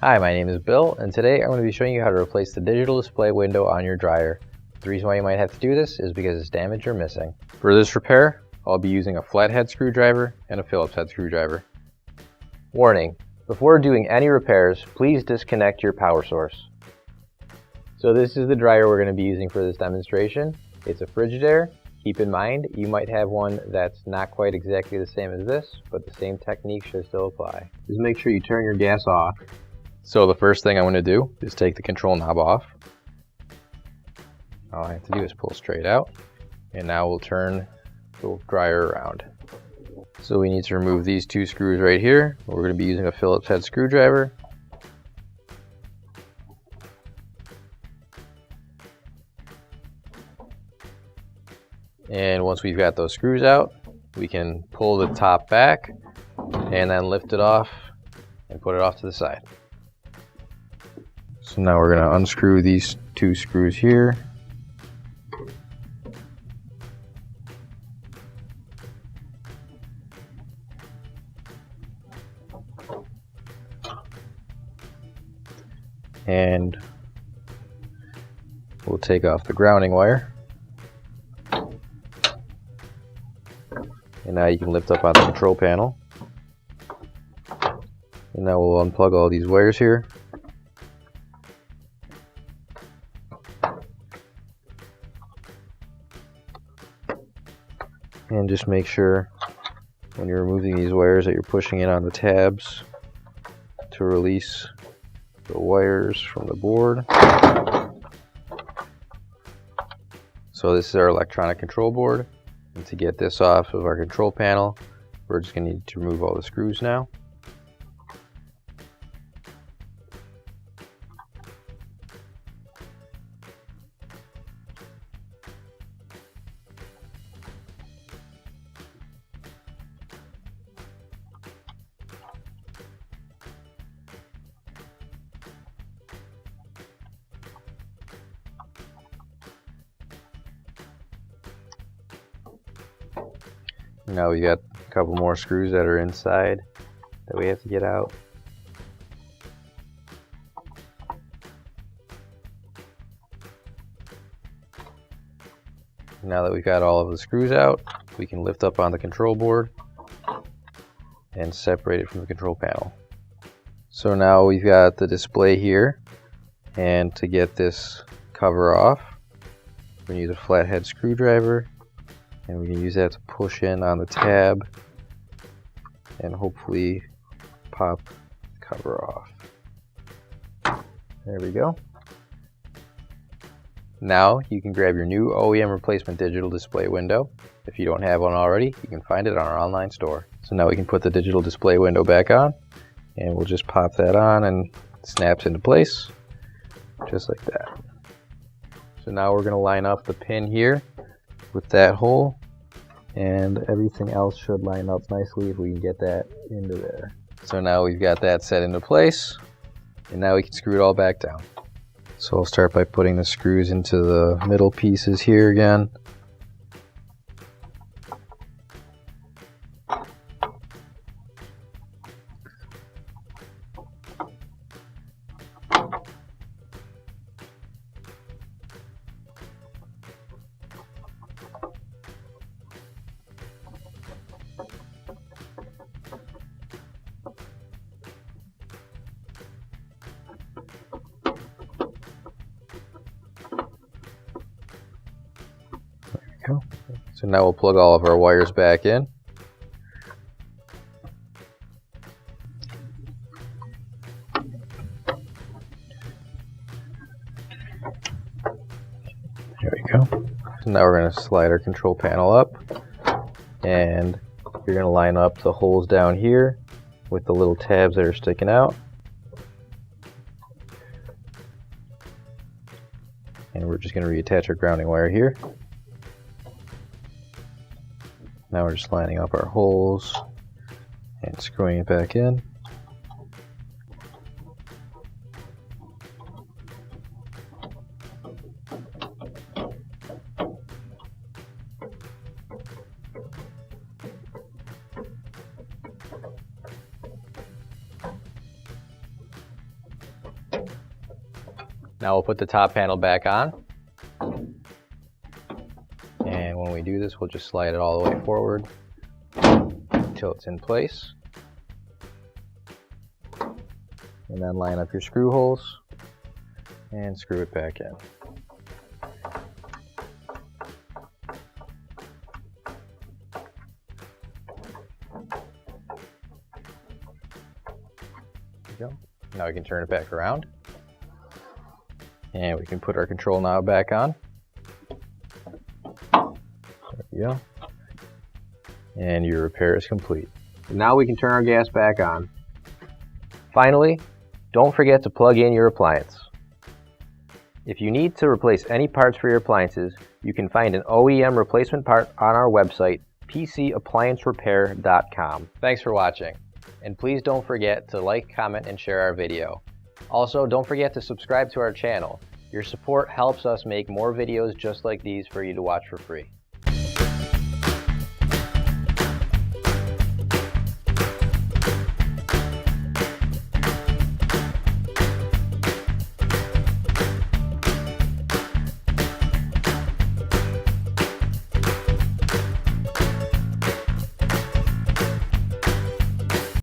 Hi, my name is Bill, and today I'm going to be showing you how to replace the digital display window on your dryer. The reason why you might have to do this is because it's damaged or missing. For this repair, I'll be using a flathead screwdriver and a Phillips head screwdriver. Warning: before doing any repairs, please disconnect your power source. So this is the dryer we're going to be using for this demonstration. It's a Frigidaire. Keep in mind, you might have one that's not quite exactly the same as this, but the same technique should still apply. Just make sure you turn your gas off. So the first thing I'm going to do is take the control knob off. All I have to do is pull straight out, and now we'll turn the dryer around. So we need to remove these two screws right here. We're going to be using a Phillips head screwdriver. And once we've got those screws out, we can pull the top back and then lift it off and put it off to the side. So now we're going to unscrew these two screws here. And we'll take off the grounding wire. And now you can lift up on the control panel. And now we'll unplug all these wires here. And just make sure when you're removing these wires that you're pushing it on the tabs to release the wires from the board. So this is our electronic control board. And to get this off of our control panel, we're just going to need to remove all the screws now. Now we got a couple more screws that are inside that we have to get out. Now that we've got all of the screws out, we can lift up on the control board and separate it from the control panel. So now we've got the display here, and to get this cover off, we're going to use a flathead screwdriver. And we can use that to push in on the tab and hopefully pop the cover off. There we go. Now you can grab your new OEM replacement digital display window. If you don't have one already, you can find it on our online store. So now we can put the digital display window back on, and we'll just pop that on and it snaps into place just like that. So now we're going to line up the pin here with that hole, and everything else should line up nicely if we can get that into there. So now we've got that set into place, and now we can screw it all back down. So I'll start by putting the screws into the middle pieces here again. So now we'll plug all of our wires back in. There we go. So now we're going to slide our control panel up, and you're going to line up the holes down here with the little tabs that are sticking out. And we're just going to reattach our grounding wire here. Now we're just lining up our holes and screwing it back in. Now we'll put the top panel back on. And when we do this, we'll just slide it all the way forward until it's in place. And then line up your screw holes and screw it back in. There we go. Now we can turn it back around. And we can put our control knob back on. There we go. And your repair is complete. Now we can turn our gas back on. Finally, don't forget to plug in your appliance. If you need to replace any parts for your appliances, you can find an OEM replacement part on our website, PCApplianceRepair.com. Thanks for watching, and please don't forget to like, comment, and share our video. Also, don't forget to subscribe to our channel. Your support helps us make more videos just like these for you to watch for free.